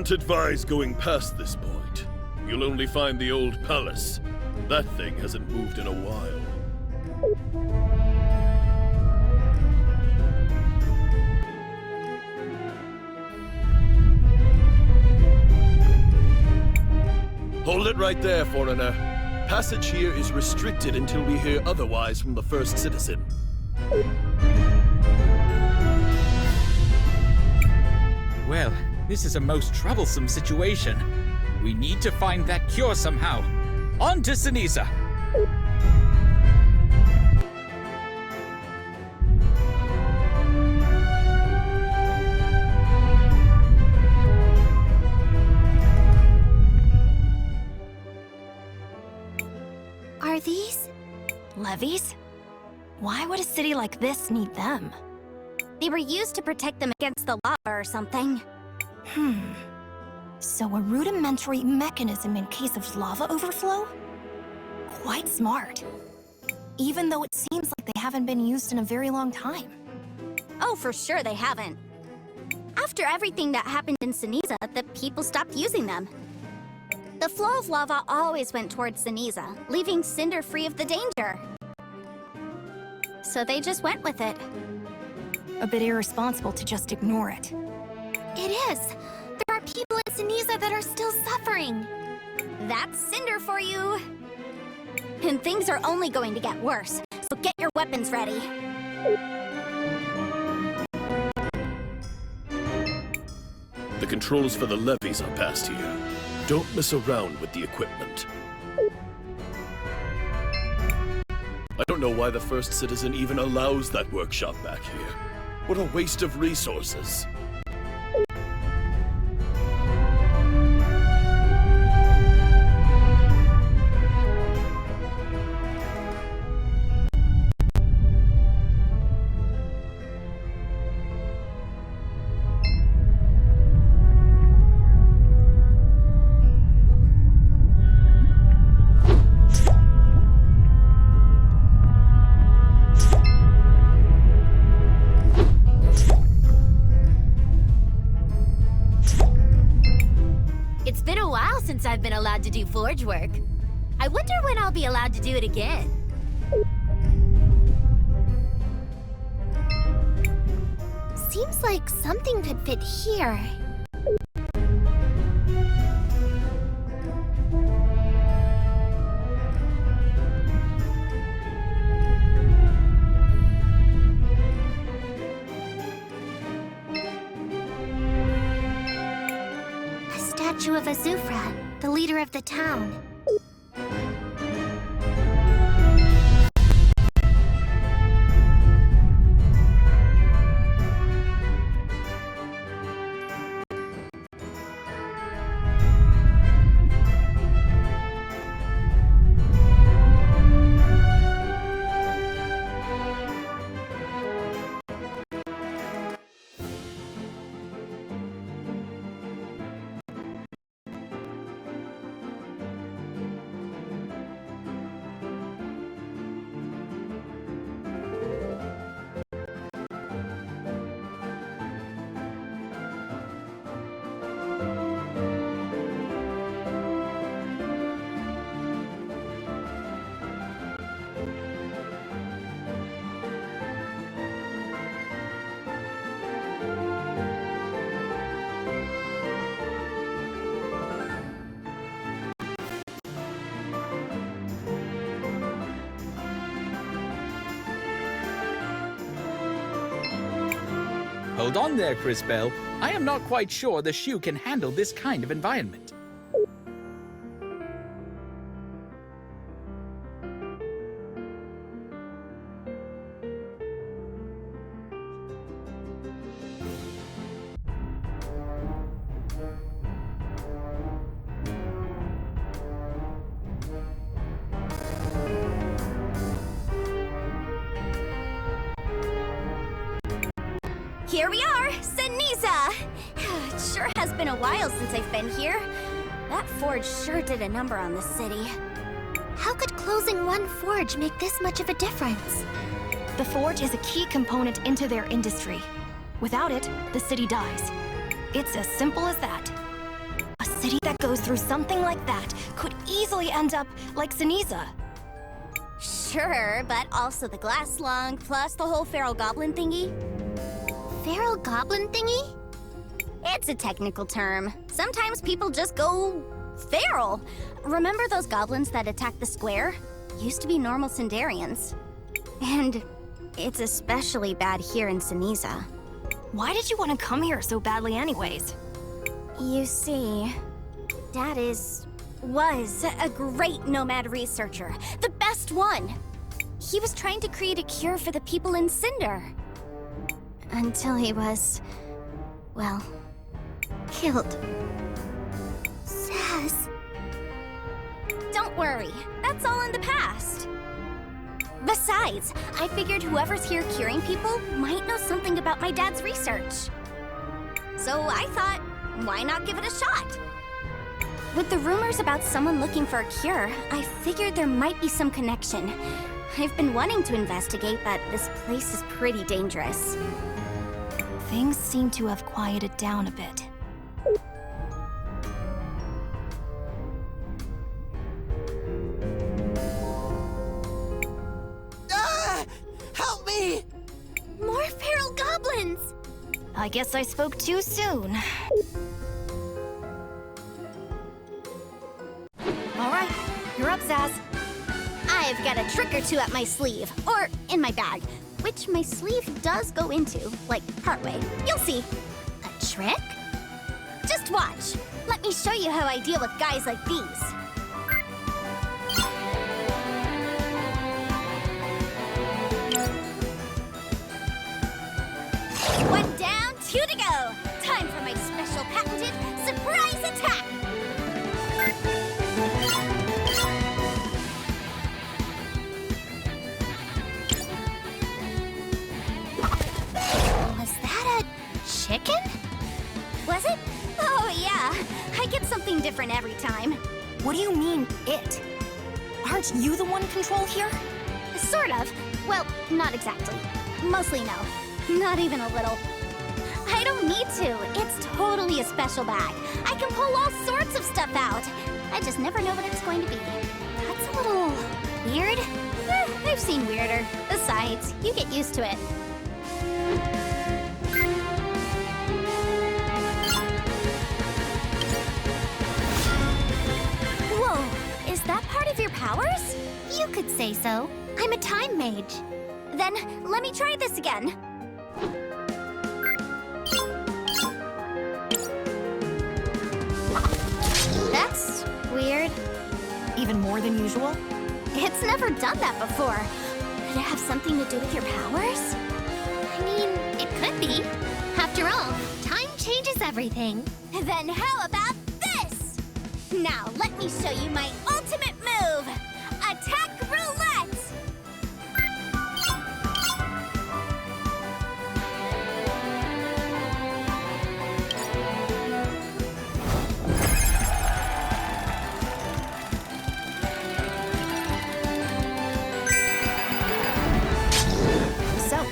wouldn't advise going past this point. You'll only find the old palace. That thing hasn't moved in a while. Hold it right there, foreigner. Passage here is restricted until we hear otherwise from the first citizen. Well, this is a most troublesome situation. We need to find that cure somehow. On to Ceniza! Are these levees? Why would a city like this need them? They were used to protect them against the lava or something. So a rudimentary mechanism in case of lava overflow? Quite smart. Even though it seems like they haven't been used in a very long time. Oh, for sure they haven't. After everything that happened in Ceniza, the people stopped using them. The flow of lava always went towards Ceniza, leaving Cinder free of the danger. So they just went with it. A bit irresponsible to just ignore it. It is. There are people in Ceniza that are still suffering. That's Cinder for you. And things are only going to get worse, so get your weapons ready. The controls for the levees are past here. Don't mess around with the equipment. I don't know why the first citizen even allows that workshop back here. What a waste of resources. It's been a while since I've been allowed to do forge work. I wonder when I'll be allowed to do it again. Seems like something could fit here. Statue of Azufra, the leader of the town. Hold on there, Cris Bell. I am not quite sure the shoe can handle this kind of environment. Here we are, Ceniza! It sure has been a while since I've been here. That forge sure did a number on the city. How could closing one forge make this much of a difference? The forge is a key component into their industry. Without it, the city dies. It's as simple as that. city that goes through something like that could easily end up like Ceniza. Sure, but also the glass lung, plus the whole feral goblin thingy. Feral goblin thingy? It's a technical term. Sometimes people just go feral. Remember those goblins that attacked the square? Used to be normal Sindarians. And it's especially bad here in Ceniza. Why did you want to come here so badly anyways? You see, Dad was a great nomad researcher. The best one! He was trying to create a cure for the people in Cinder. Until he was, well, killed. Sass. Don't worry, that's all in the past. Besides, I figured whoever's here curing people might know something about my dad's research. So I thought, why not give it a shot? With the rumors about someone looking for a cure, I figured there might be some connection. I've been wanting to investigate, but this place is pretty dangerous. Things seem to have quieted down a bit. Help me! More feral goblins! I guess I spoke too soon. All right, you're up, Zaz. I've got a trick or two up my sleeve, or in my bag, which my sleeve does go into, like partway. You'll see. A trick? Just watch. Let me show you how I deal with guys like these. One down, two to go. Time for my special patented surprise attack. Was that a chicken? Was it? Oh yeah, I get something different every time. What do you mean, it? Aren't you the one in control here? Sort of. Well, not exactly. Mostly no. Not even a little. I don't need to. It's totally a special bag. I can pull all sorts of stuff out. I just never know what it's going to be. That's a little weird. I've seen weirder. Besides, you get used to it. Whoa, is that part of your powers? You could say so. I'm a time mage. Then, let me try this again. That's weird. Even more than usual? It's never done that before. Could it have something to do with your powers? I mean, it could be. After all, time changes everything. Then how about this? Now, let me show you my ultimate move. Attack roulette! So,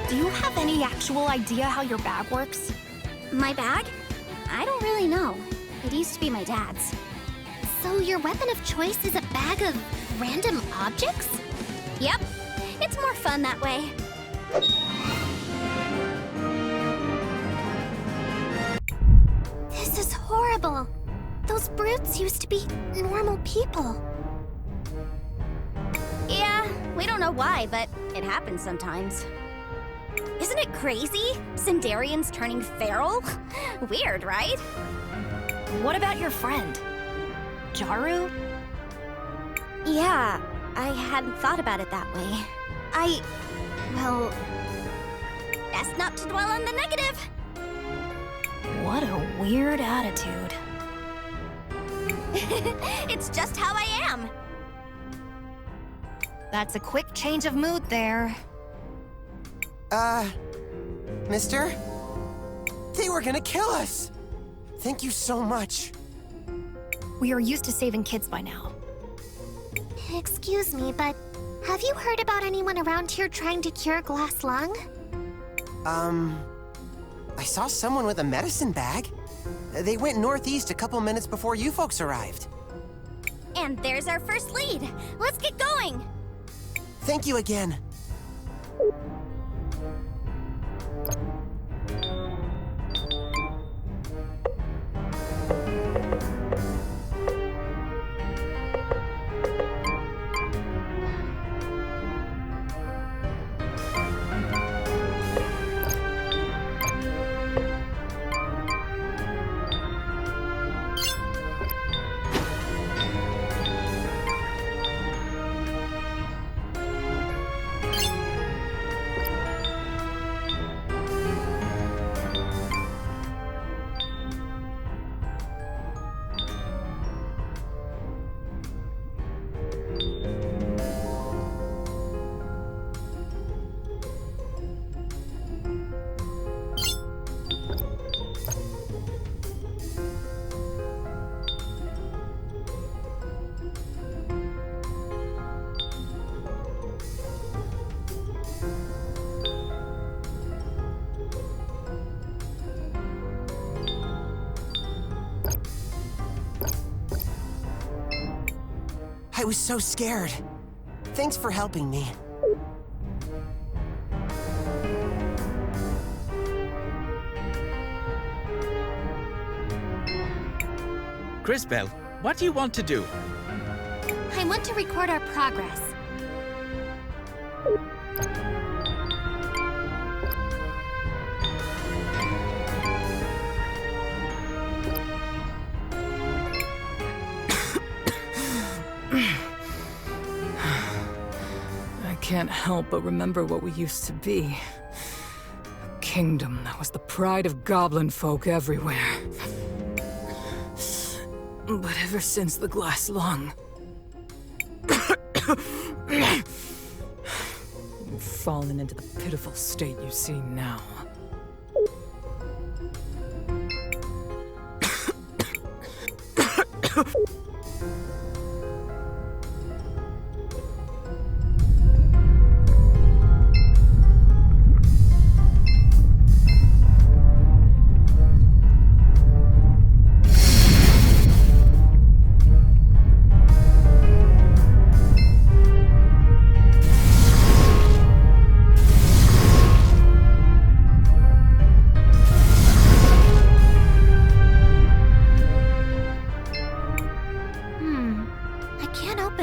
do you have any actual idea how your bag works? My bag? I don't really know. It used to be my dad's. So your weapon of choice is a bag of random objects? Yep. It's more fun that way. This is horrible. Those brutes used to be normal people. Yeah, we don't know why, but it happens sometimes. Isn't it crazy? Sindarians turning feral? Weird, right? What about your friend? Jaru? Yeah, I hadn't thought about it that way. Well, best not to dwell on the negative. What a weird attitude. It's just how I am. That's a quick change of mood there. Mister? They were gonna kill us! Thank you so much. We are used to saving kids by now. Excuse me, but have you heard about anyone around here trying to cure glass lung? I saw someone with a medicine bag. They went northeast a couple minutes before you folks arrived. And there's our first lead. Let's get going. Thank you again. I was so scared. Thanks for helping me. Crisbel, what do you want to do? I want to record our progress. I can't help but remember what we used to be. A kingdom that was the pride of goblin folk everywhere. But ever since the glass lung, we've fallen into the pitiful state you see now.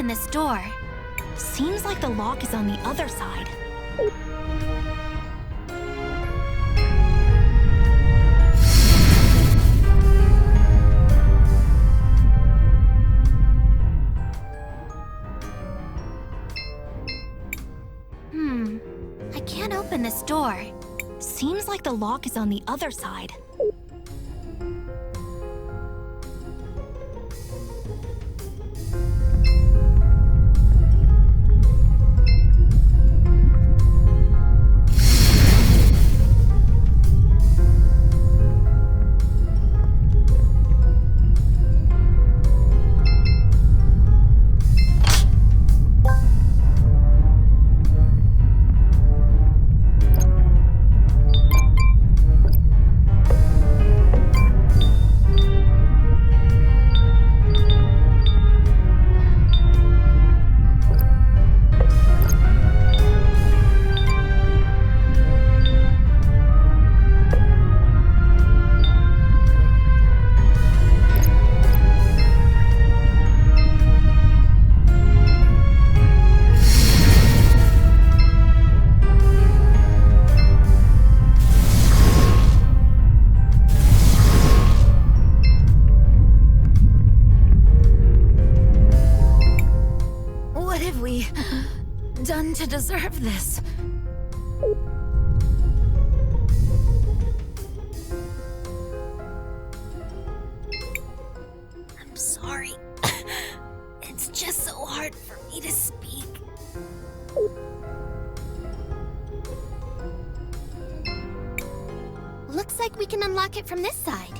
This door. Seems like the lock is on the other side. I can't open this door. Seems like the lock is on the other side. Done to deserve this? I'm sorry. It's just so hard for me to speak. Looks like we can unlock it from this side.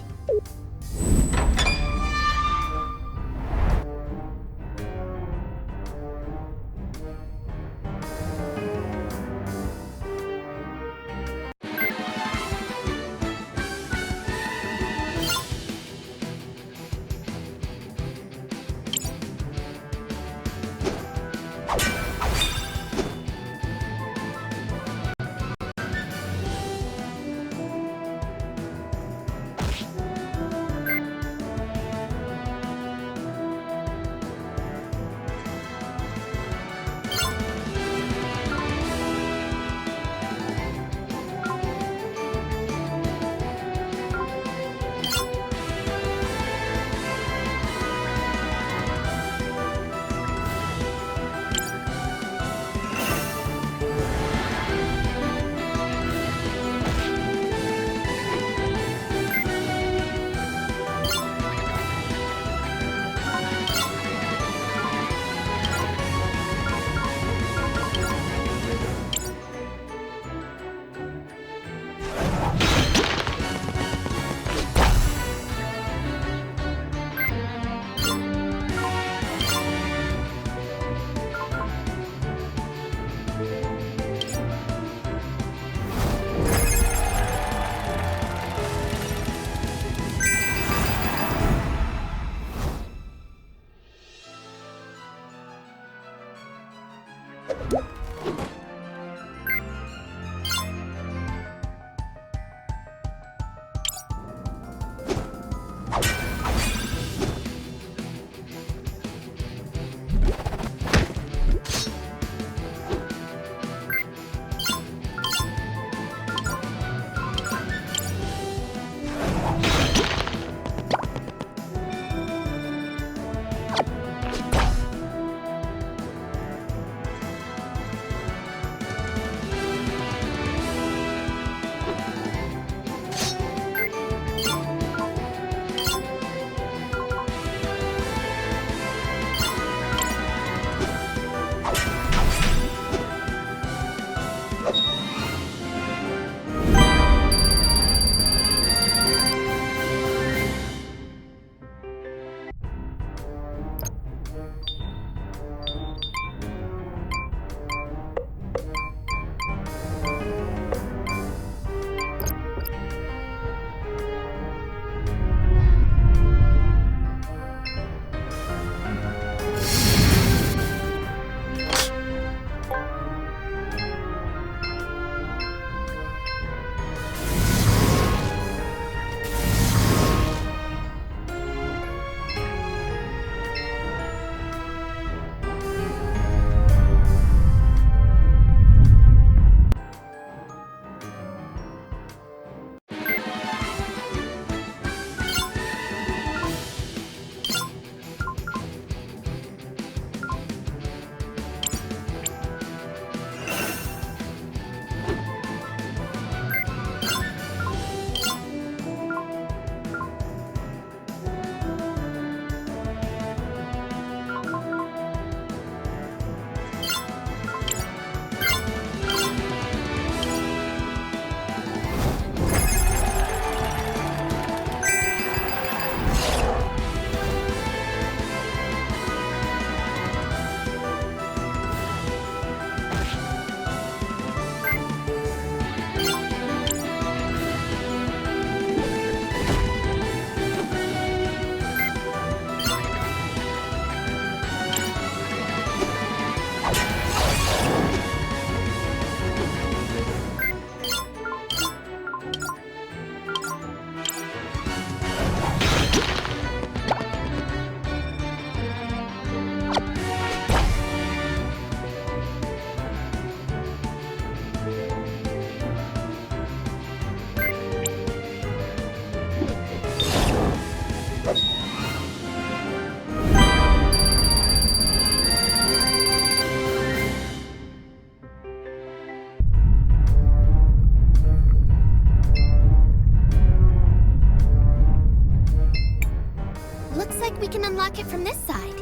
We can unlock it from this side.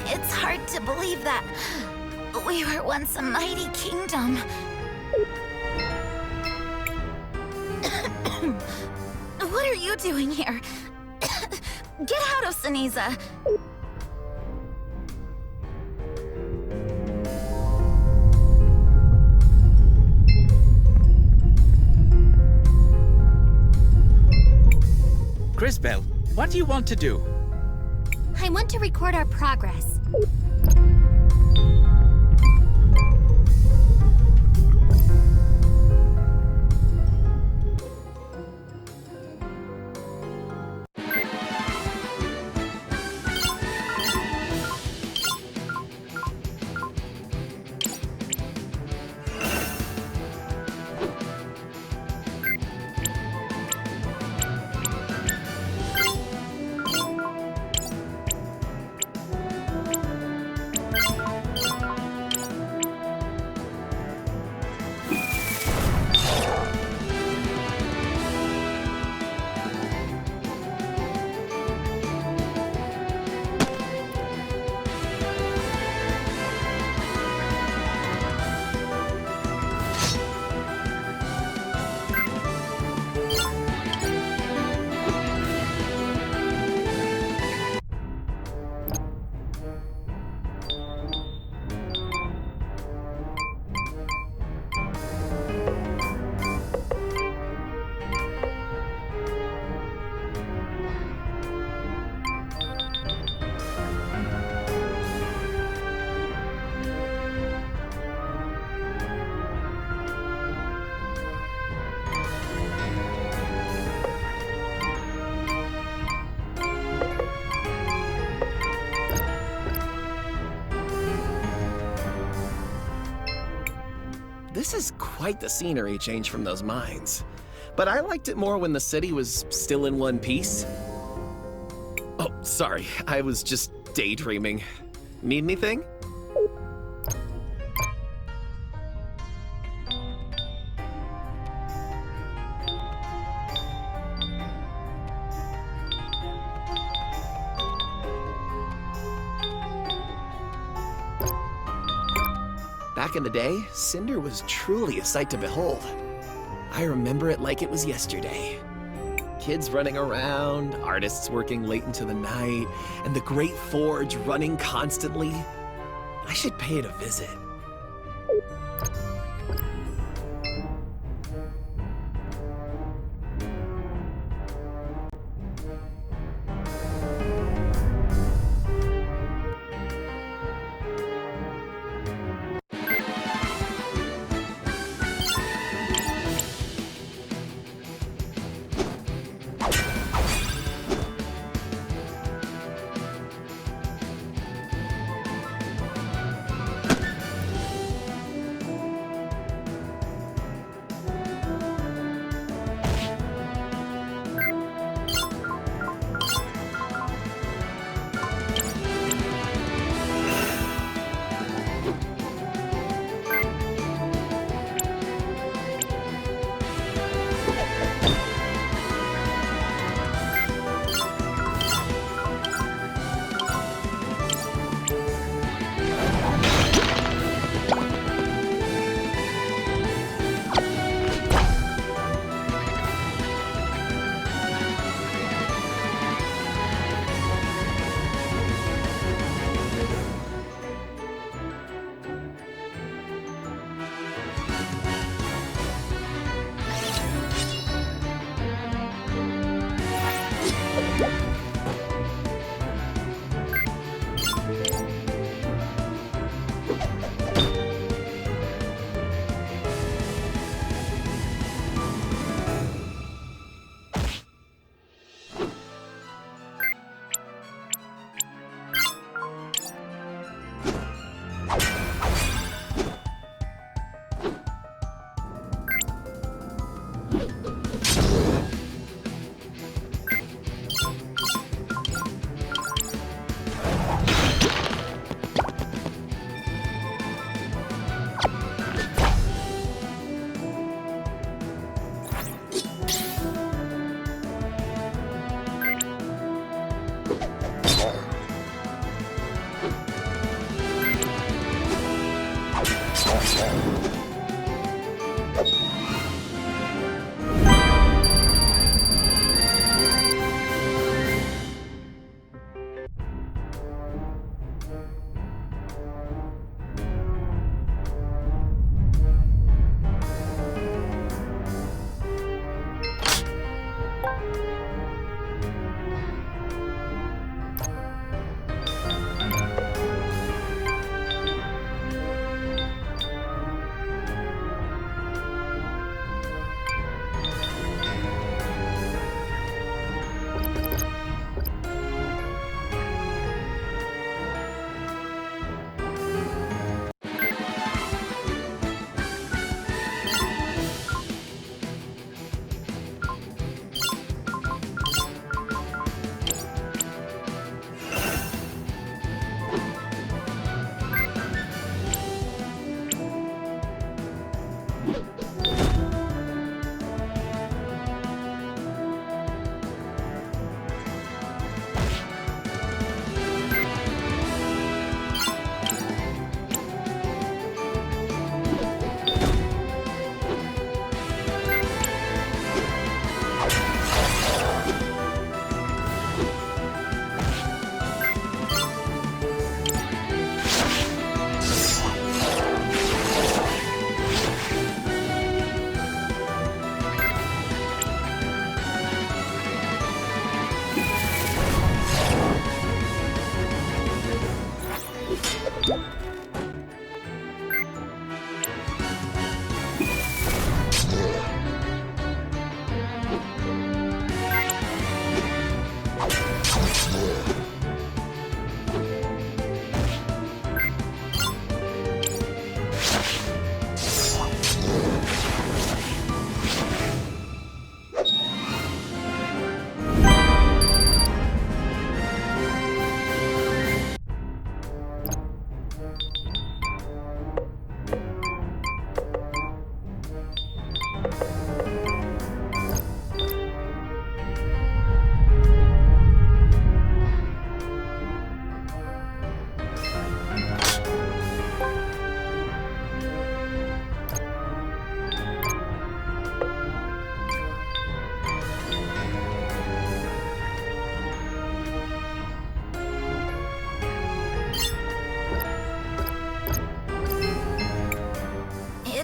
It's hard to believe that we were once a mighty kingdom. What are you doing here? Get out of Ceniza! Crisbel, what do you want to do? I want to record our progress. This is quite the scenery change from those mines. But I liked it more when the city was still in one piece. Oh, sorry, I was just daydreaming. Need anything? Back in the day, Cinder was truly a sight to behold. I remember it like it was yesterday. Kids running around, artists working late into the night, and the Great Forge running constantly. I should pay it a visit.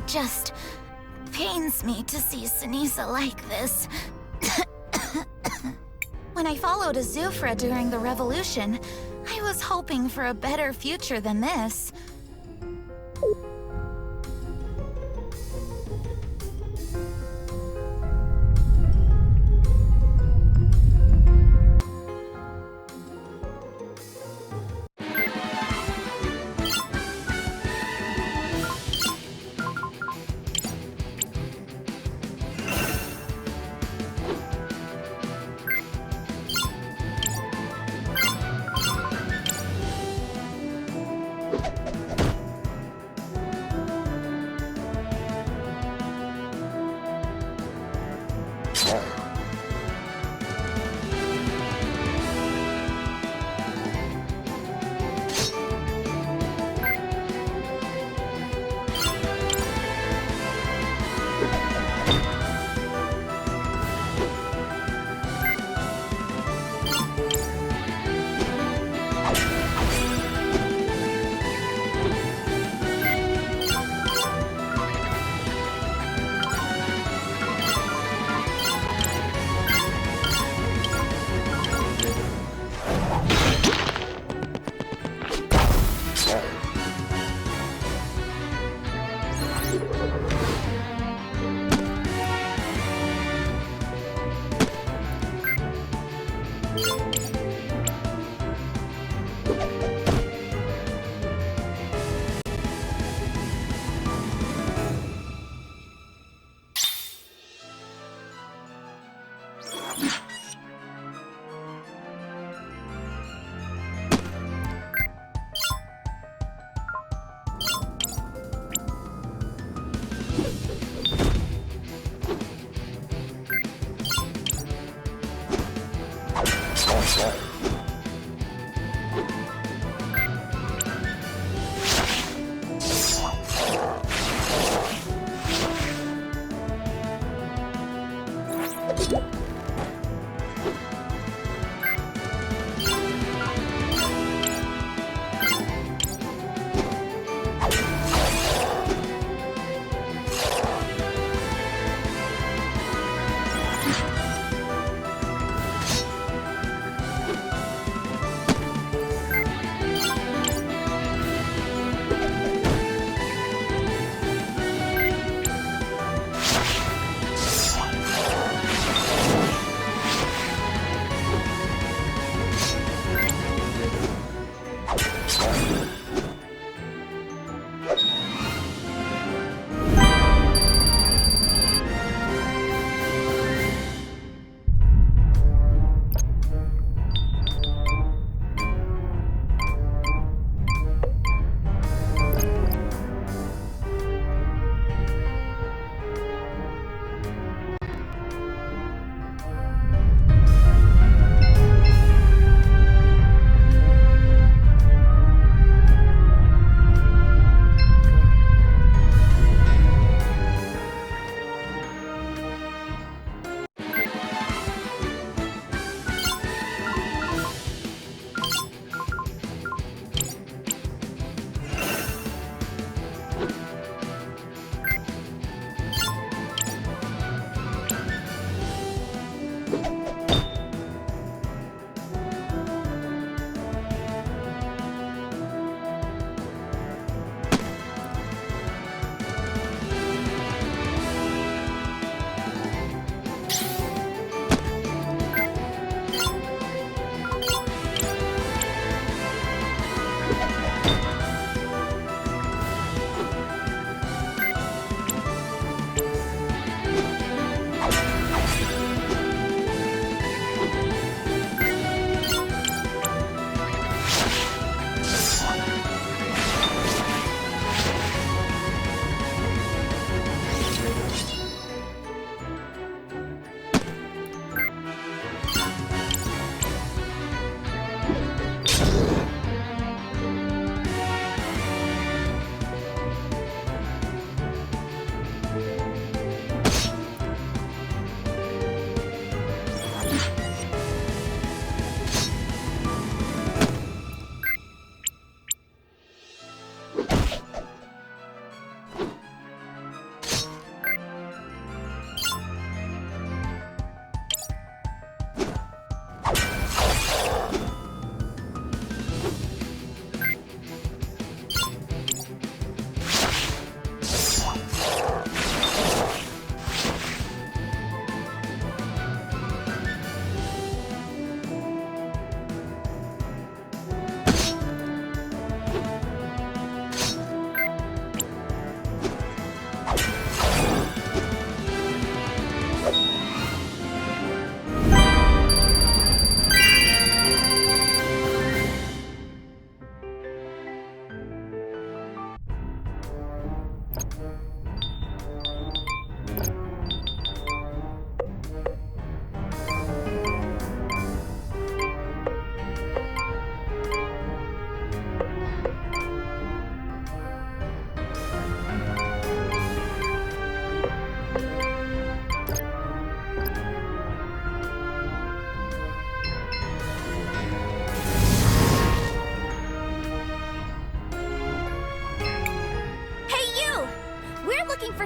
just pains me to see Ceniza like this. When I followed Azufra during the revolution, I was hoping for a better future than this.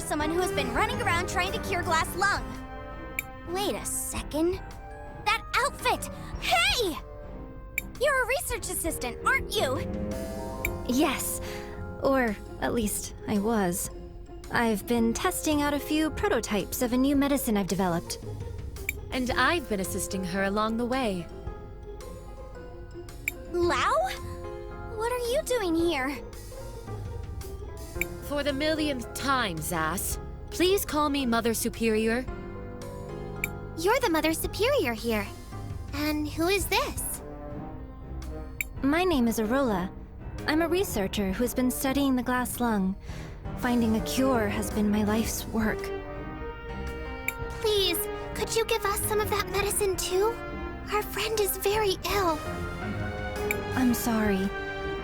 Someone who has been running around trying to cure glass lung. Wait a second. That outfit! Hey! You're a research assistant, aren't you? Yes, or at least I was. I've been testing out a few prototypes of a new medicine I've developed. And I've been assisting her along the way. Lao? What are you doing here? For the millionth time, Zas, please call me Mother Superior. You're the Mother Superior here. And who is this? My name is Arola. I'm a researcher who's been studying the glass lung. Finding a cure has been my life's work. Please, could you give us some of that medicine too? Our friend is very ill. I'm sorry,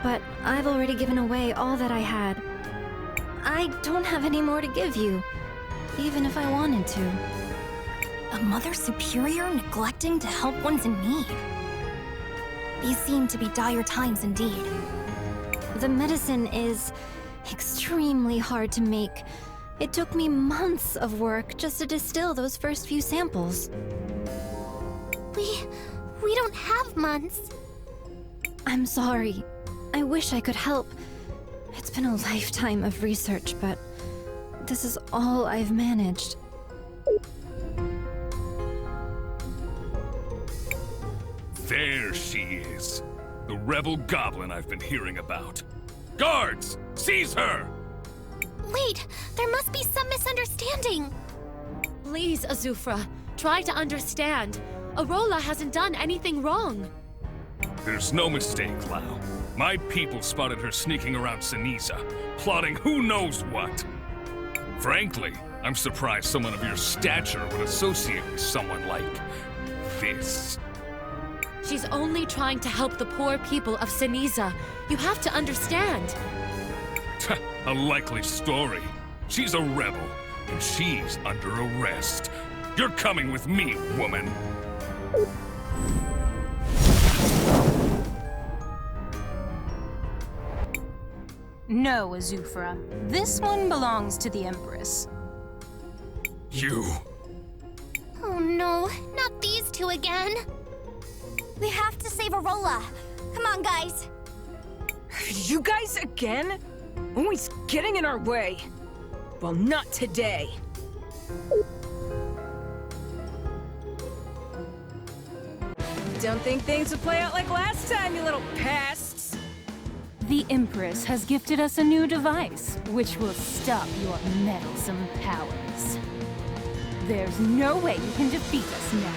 but I've already given away all that I had. I don't have any more to give you, even if I wanted to. A Mother Superior neglecting to help ones in need? These seem to be dire times indeed. The medicine is extremely hard to make. It took me months of work just to distill those first few samples. We don't have months. I'm sorry. I wish I could help. It's been a lifetime of research, but this is all I've managed. There she is. The rebel goblin I've been hearing about. Guards! Seize her! Wait, there must be some misunderstanding. Please, Azufra, try to understand. Arola hasn't done anything wrong. There's no mistake, Lao. My people spotted her sneaking around Ceniza, plotting who knows what. Frankly, I'm surprised someone of your stature would associate with someone like this. She's only trying to help the poor people of Ceniza. You have to understand. A likely story. She's a rebel, and she's under arrest. You're coming with me, woman. No, Azufra. This one belongs to the Empress. You... Oh no, not these two again. We have to save Arola. Come on, guys. You guys again? Always getting in our way. Well, not today. Don't think things will play out like last time, you little pests. The Empress has gifted us a new device, which will stop your meddlesome powers. There's no way you can defeat us now.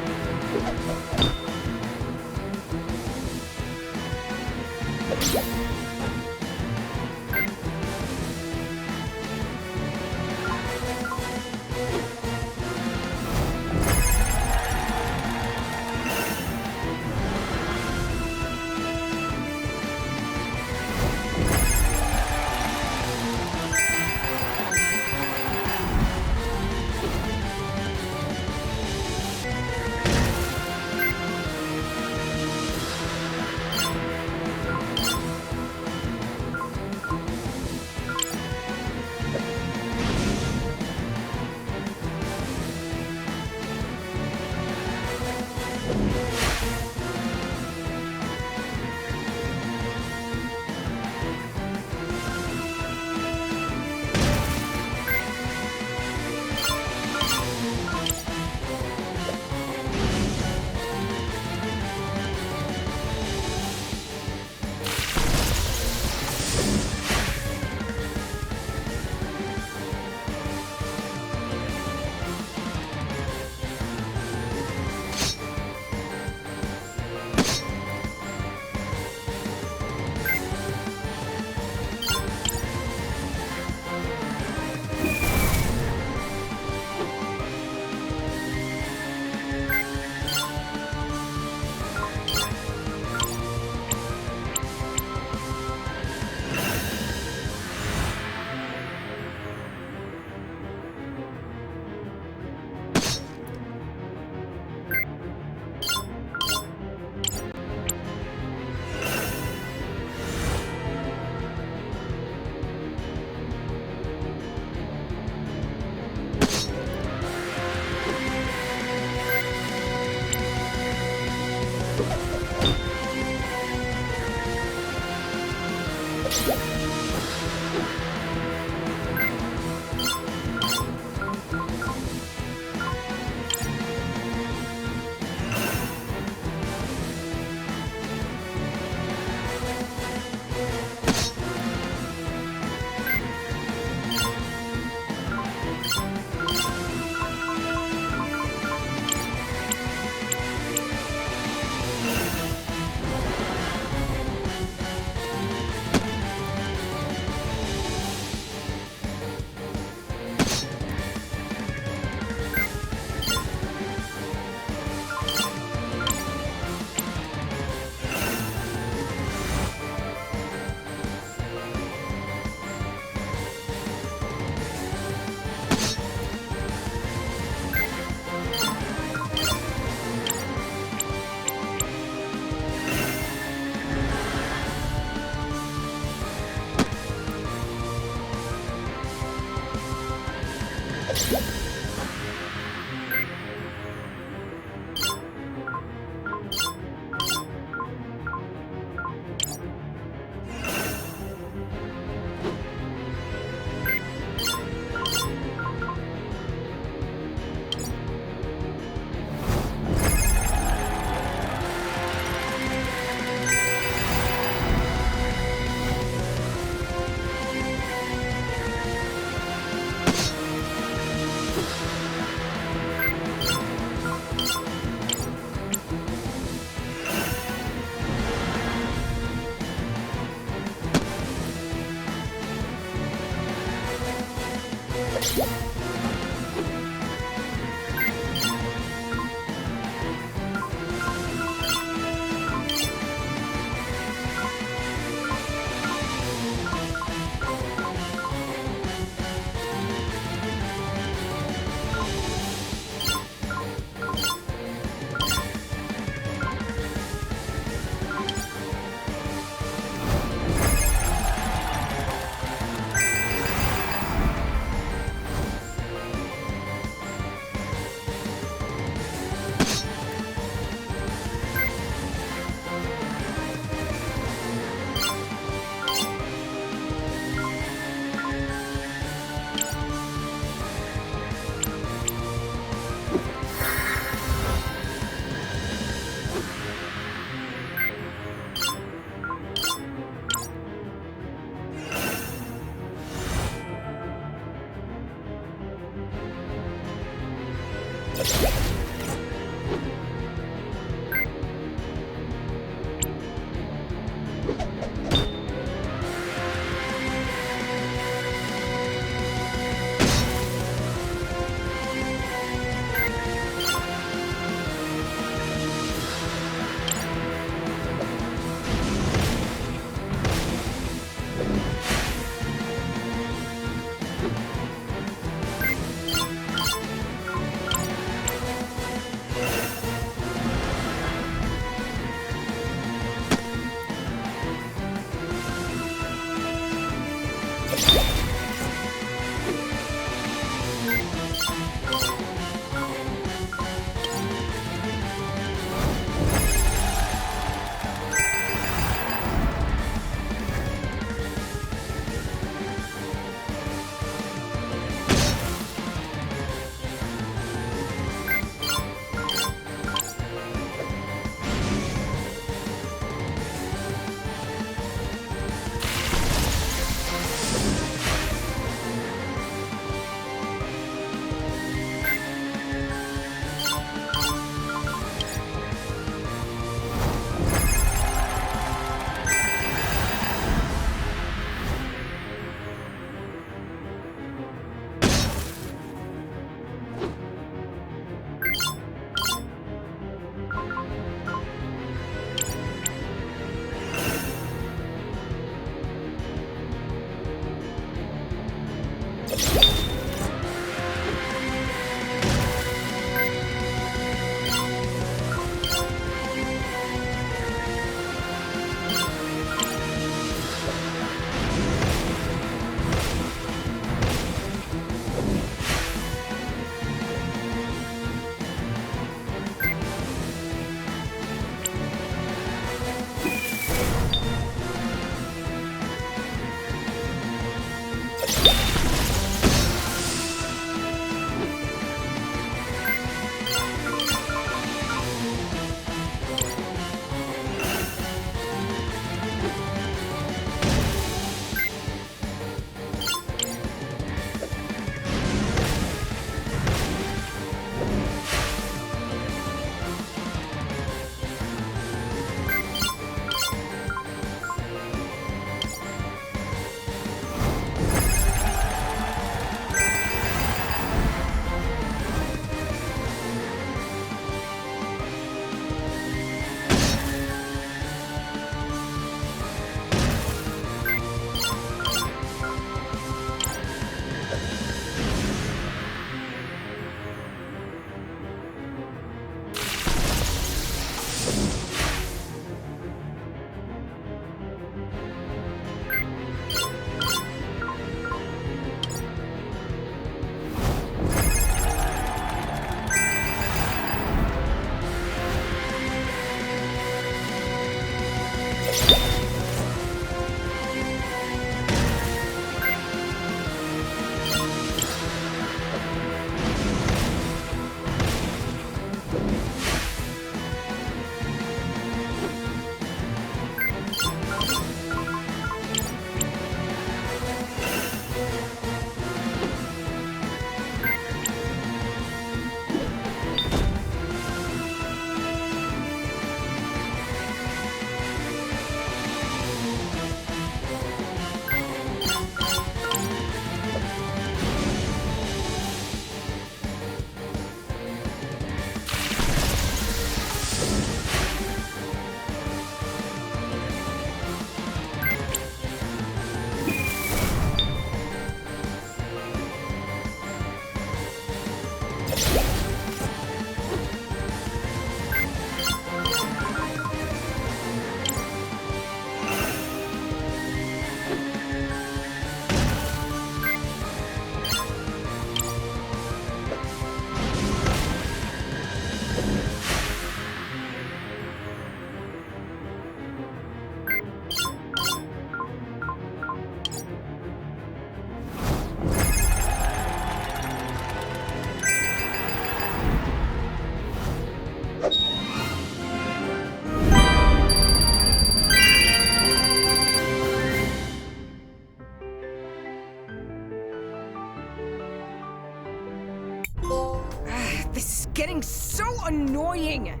This is getting so annoying!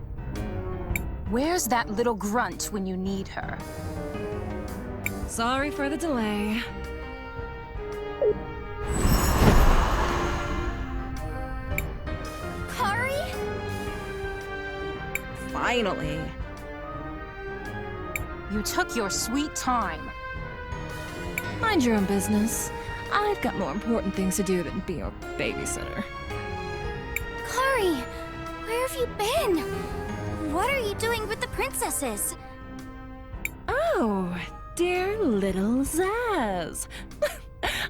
Where's that little grunt when you need her? Sorry for the delay. Kari? Finally. You took your sweet time. Mind your own business. I've got more important things to do than be your babysitter. Kari, where have you been? What are you doing with the princesses? Oh, dear little Zaz.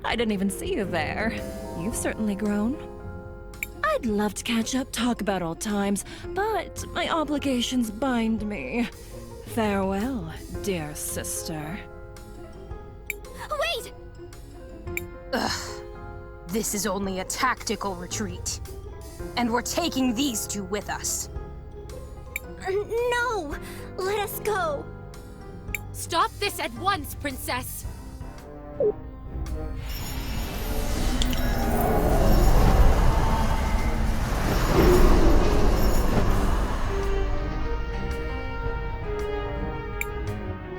I didn't even see you there. You've certainly grown. I'd love to catch up, talk about old times, but my obligations bind me. Farewell, dear sister. Wait! This is only a tactical retreat. And we're taking these two with us. No! Let us go! Stop this at once, princess!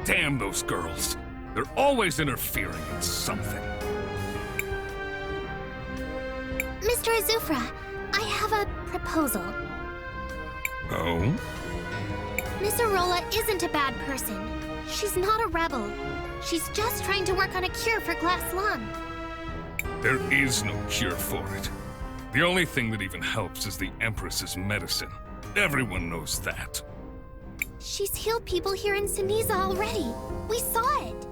Damn those girls. They're always interfering in something. Mr. Azufra, I have a proposal. Oh? Miss Arola isn't a bad person. She's not a rebel. She's just trying to work on a cure for glass lung. There is no cure for it. The only thing that even helps is the Empress's medicine. Everyone knows that. She's healed people here in Ceniza already. We saw it.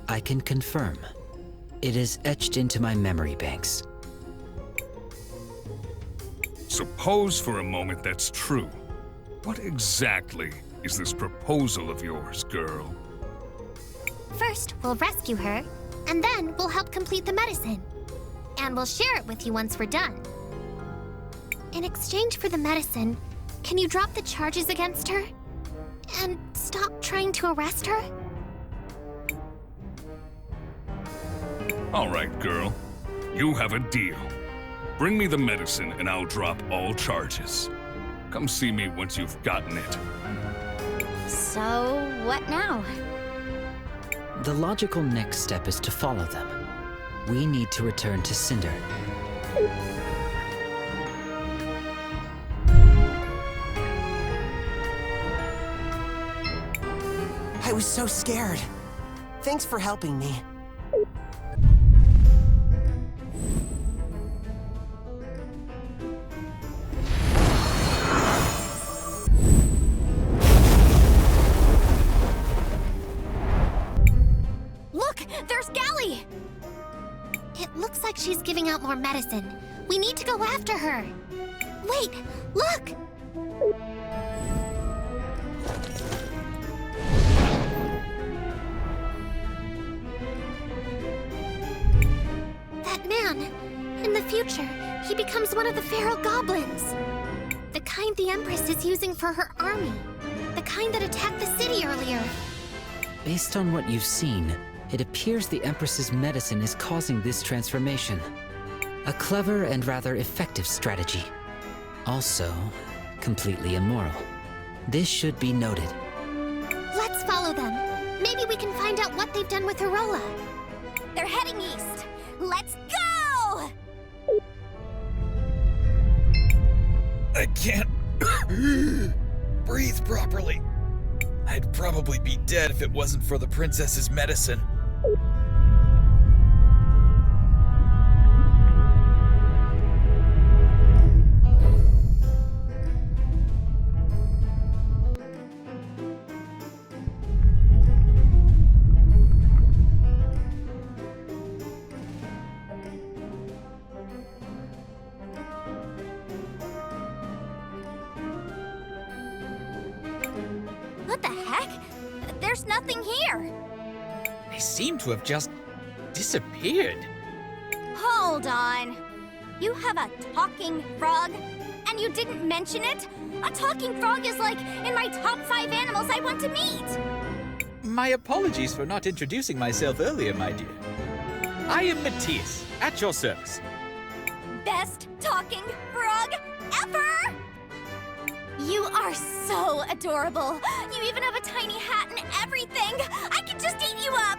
I can confirm. It is etched into my memory banks. Suppose for a moment that's true. What exactly is this proposal of yours, girl? First, we'll rescue her, and then we'll help complete the medicine. And we'll share it with you once we're done. In exchange for the medicine, can you drop the charges against her? And stop trying to arrest her? All right, girl. You have a deal. Bring me the medicine and I'll drop all charges. Come see me once you've gotten it. So, what now? The logical next step is to follow them. We need to return to Cinder. I was so scared. Thanks for helping me. Look! There's Gally! It looks like she's giving out more medicine. We need to go after her. Wait! Look! That man, in the future, he becomes one of the feral goblins. The kind the Empress is using for her army. The kind that attacked the city earlier. Based on what you've seen, it appears the Empress's medicine is causing this transformation. A clever and rather effective strategy. Also, completely immoral. This should be noted. Let's follow them. Maybe we can find out what they've done with Arola. They're heading east. Let's go! I can't breathe properly. I'd probably be dead if it wasn't for the princess's medicine. What the heck? There's nothing here. They seem to have just disappeared. Hold on. You have a talking frog? And you didn't mention it? A talking frog is like in my top 5 animals I want to meet. My apologies for not introducing myself earlier, my dear. I am Matthias, at your service. Best talking frog ever! You are so adorable. You even have a tiny hat and everything. I could just eat you up.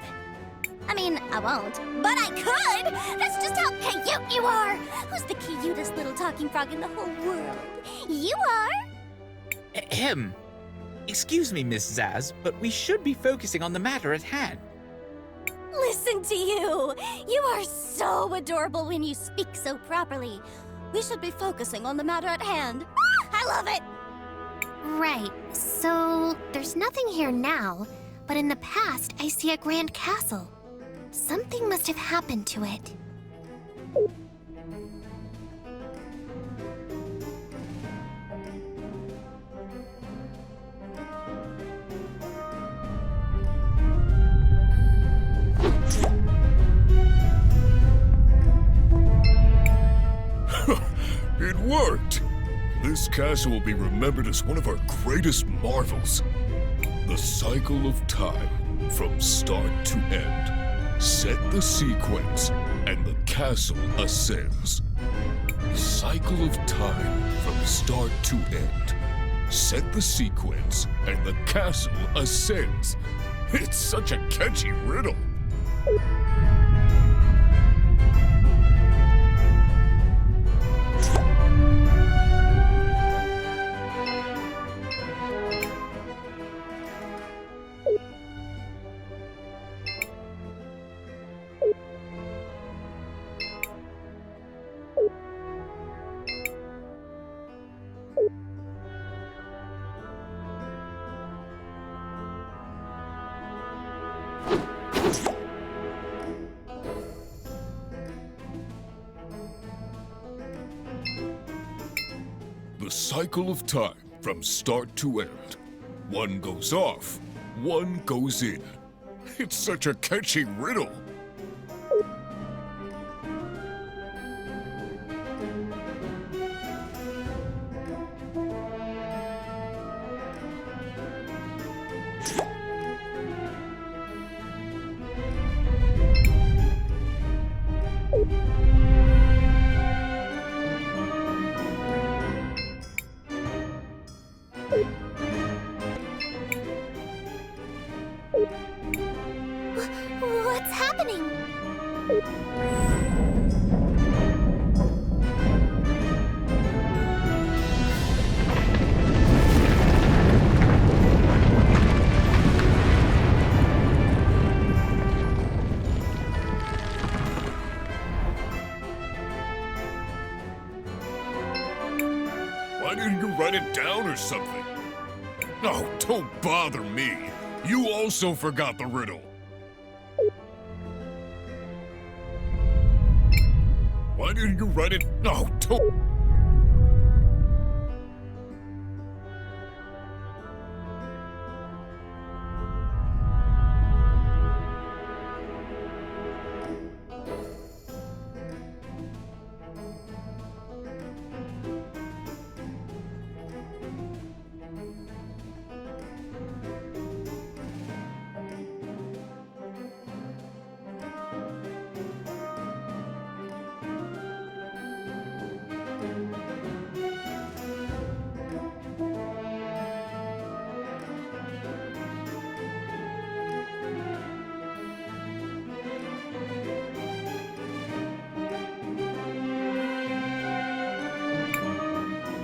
I mean, I won't, but I could! That's just how cute you are! Who's the cutest little talking frog in the whole world? You are! Ahem. Excuse me, Miss Zaz, but we should be focusing on the matter at hand. Listen to you! You are so adorable when you speak so properly. We should be focusing on the matter at hand. Ah, I love it! Right, so there's nothing here now, but in the past I see a grand castle. Something must have happened to it. It worked! This castle will be remembered as one of our greatest marvels. The cycle of time, from start to end. Set the sequence, and the castle ascends. Cycle of time, from start to end. Set the sequence, and the castle ascends. It's such a catchy riddle. The cycle of time, from start to end. One goes off, one goes in. It's such a catchy riddle. What's happening? Why didn't you write it down or something? Oh, don't bother me. You also forgot the riddle. Why didn't you write it? No, don't.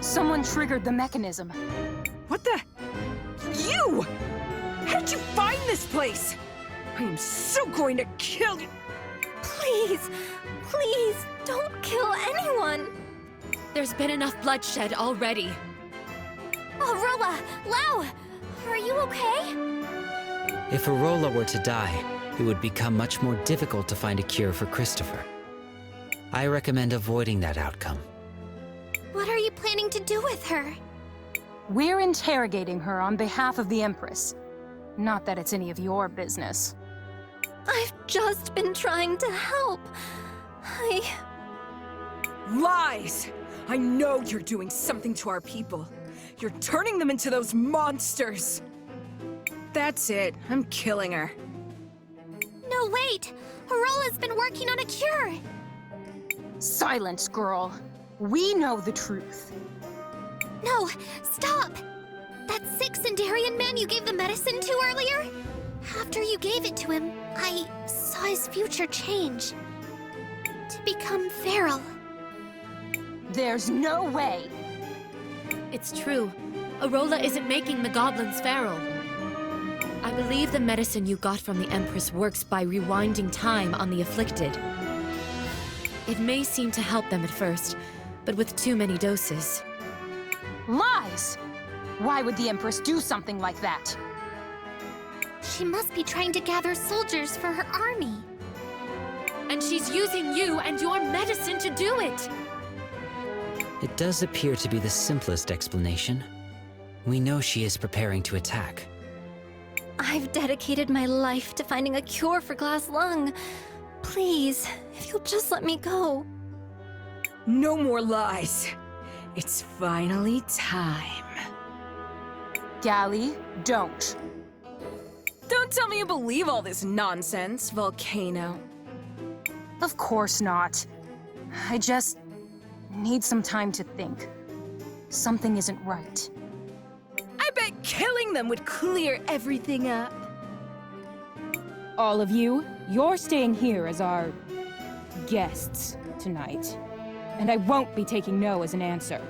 Someone triggered the mechanism. What the? You! How did you find this place? I am so going to kill you! Please, please, don't kill anyone! There's been enough bloodshed already. Arola, Lau, are you okay? If Arola were to die, it would become much more difficult to find a cure for Christopher. I recommend avoiding that outcome. What are you planning to do with her? We're interrogating her on behalf of the Empress. Not that it's any of your business. I've just been trying to help. Lies! I know you're doing something to our people. You're turning them into those monsters! That's it. I'm killing her. No, wait! Arola's been working on a cure! Silence, girl. We know the truth. No, stop! That sick Sindarian man you gave the medicine to earlier? After you gave it to him, I saw his future change. To become feral. There's no way! It's true. Arola isn't making the goblins feral. I believe the medicine you got from the Empress works by rewinding time on the afflicted. It may seem to help them at first, but with too many doses. Lies! Why would the Empress do something like that? She must be trying to gather soldiers for her army. And she's using you and your medicine to do it! It does appear to be the simplest explanation. We know she is preparing to attack. I've dedicated my life to finding a cure for glass lung. Please, if you'll just let me go. No more lies. It's finally time. Gally, don't. Don't tell me you believe all this nonsense, Volcano. Of course not. I just need some time to think. Something isn't right. I bet killing them would clear everything up. All of you, you're staying here as our guests tonight. And I won't be taking no as an answer.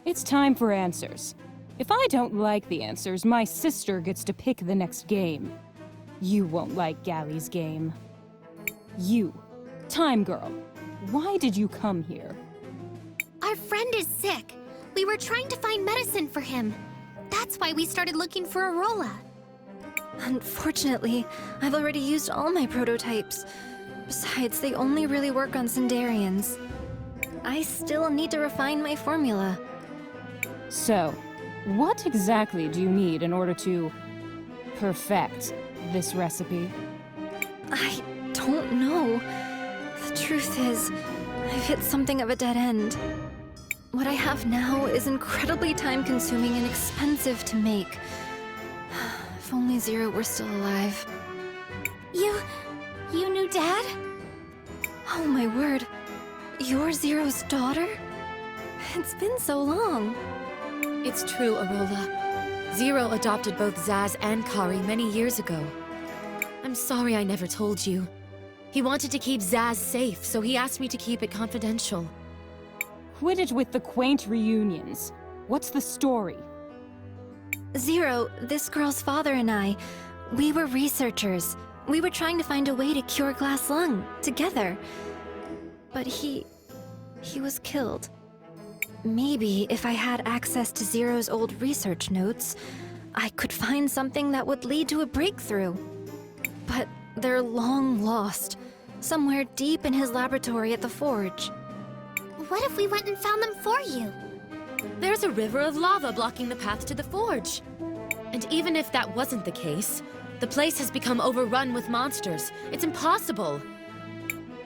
It's time for answers. If I don't like the answers, my sister gets to pick the next game. You won't like Gally's game. You, Time Girl, why did you come here? Our friend is sick. We were trying to find medicine for him. That's why we started looking for Arola. Unfortunately, I've already used all my prototypes. Besides, they only really work on Sindarians. I still need to refine my formula. So, what exactly do you need in order to perfect this recipe? I don't know. The truth is, I've hit something of a dead end. What I have now is incredibly time-consuming and expensive to make. If only Zero were still alive. You knew Dad? Oh my word. You're Zero's daughter? It's been so long. It's true, Arola. Zero adopted both Zaz and Kari many years ago. I'm sorry I never told you. He wanted to keep Zaz safe, so he asked me to keep it confidential. Quit it with the quaint reunions. What's the story? Zero, this girl's father and I, we were researchers. We were trying to find a way to cure glass lung, together. But he was killed. Maybe if I had access to Zero's old research notes, I could find something that would lead to a breakthrough. But they're long lost, somewhere deep in his laboratory at the Forge. What if we went and found them for you? There's a river of lava blocking the path to the Forge. And even if that wasn't the case, the place has become overrun with monsters. It's impossible.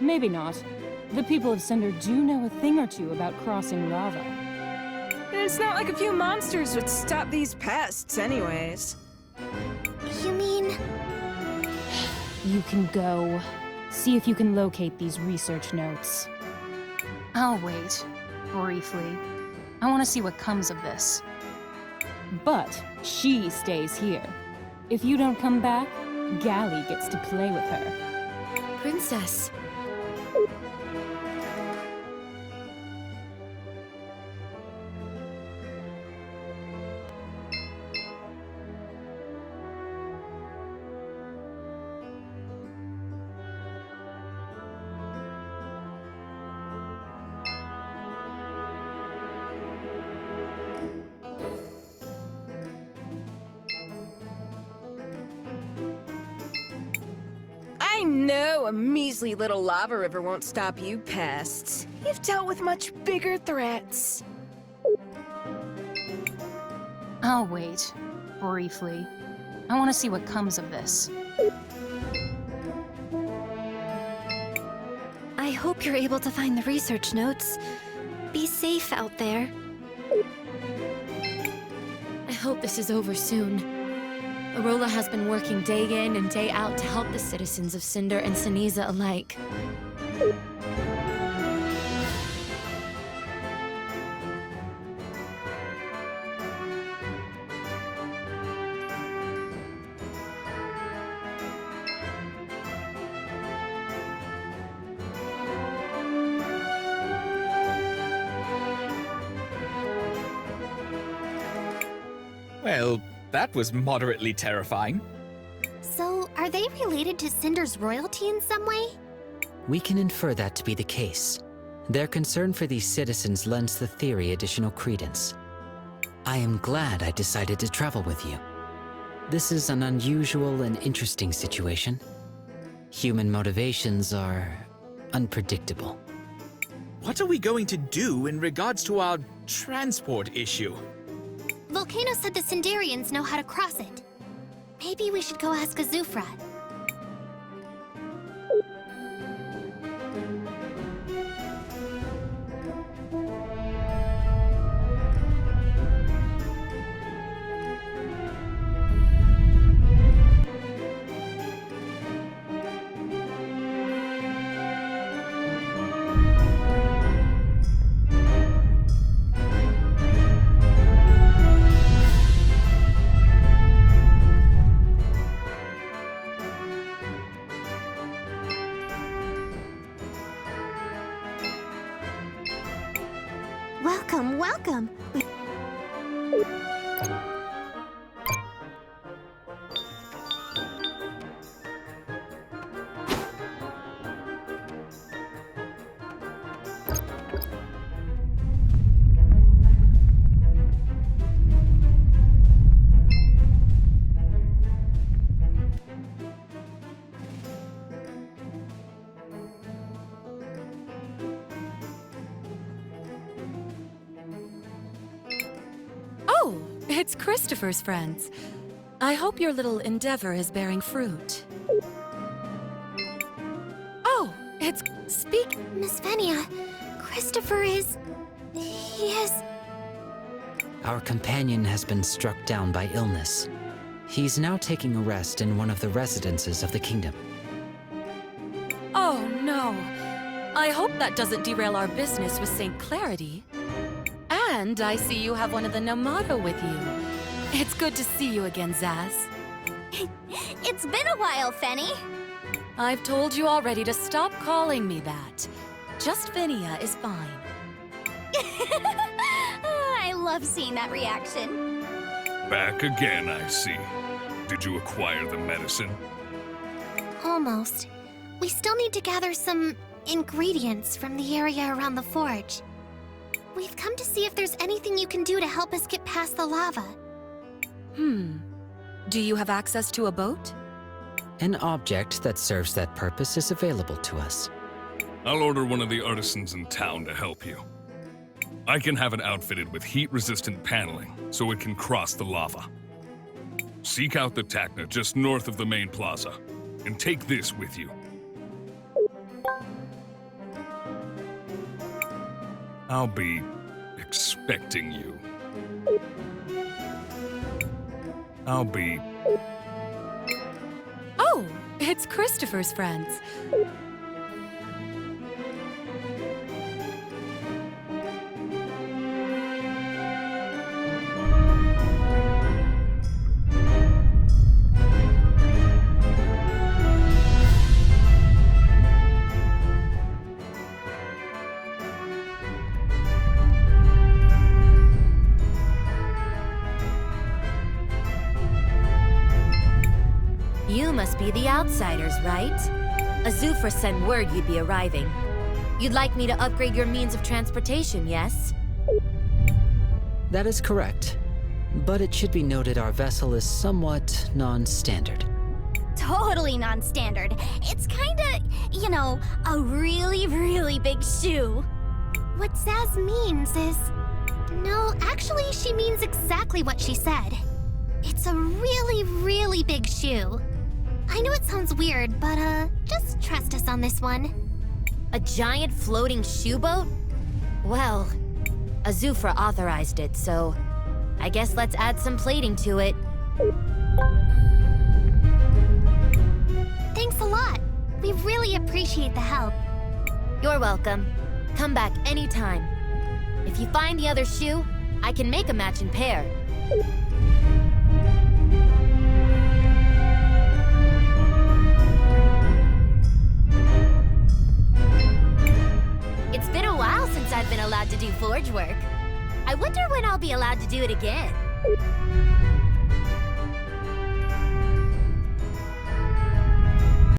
Maybe not. The people of Cinder do know a thing or two about crossing lava. And it's not like a few monsters would stop these pests anyways. You mean... You can go. See if you can locate these research notes. I'll wait. Briefly. I want to see what comes of this. But she stays here. If you don't come back, Gally gets to play with her. Princess. I know a measly little lava river won't stop you pests. You've dealt with much bigger threats. I'll wait. Briefly. I want to see what comes of this. I hope you're able to find the research notes. Be safe out there. hope this is over soon. Arola has been working day in and day out to help the citizens of Cinder and Ceniza alike. Well, that was moderately terrifying. So, are they related to Cinder's royalty in some way? We can infer that to be the case. Their concern for these citizens lends the theory additional credence. I am glad I decided to travel with you. This is an unusual and interesting situation. Human motivations are unpredictable. What are we going to do in regards to our transport issue? Volcano said the Cinderians know how to cross it. Maybe we should go ask Azufra. Welcome, welcome. Oh, it's Christopher's friends. I hope your little endeavor is bearing fruit. Oh, it's Miss Venia, Christopher is... he is... Our companion has been struck down by illness. He's now taking a rest in one of the residences of the kingdom. Oh, no. I hope that doesn't derail our business with St. Clarity. And I see you have one of the Nomato with you. It's good to see you again, Zaz. It's been a while, Fenny. I've told you already to stop calling me that. Just Venia is fine. I love seeing that reaction. Back again, I see. Did you acquire the medicine? Almost. We still need to gather some ingredients from the area around the forge. We've come to see if there's anything you can do to help us get past the lava. Do you have access to a boat? An object that serves that purpose is available to us. I'll order one of the artisans in town to help you. I can have it outfitted with heat-resistant paneling, so it can cross the lava. Seek out the Tacna just north of the main plaza, and take this with you. I'll be expecting you. Oh, it's Christopher's friends. You must be the outsiders, right? Azufra sent word you'd be arriving. You'd like me to upgrade your means of transportation, yes? That is correct. But it should be noted our vessel is somewhat non-standard. Totally non-standard. It's kinda, you know, a really, really big shoe. What Zaz means is... No, actually, she means exactly what she said. It's a really, really big shoe. I know it sounds weird, but, just trust us on this one. A giant floating shoe boat? Well, Azufra authorized it, so I guess let's add some plating to it. Thanks a lot. We really appreciate the help. You're welcome. Come back anytime. If you find the other shoe, I can make a matching pair. It's been a while since I've been allowed to do forge work. I wonder when I'll be allowed to do it again.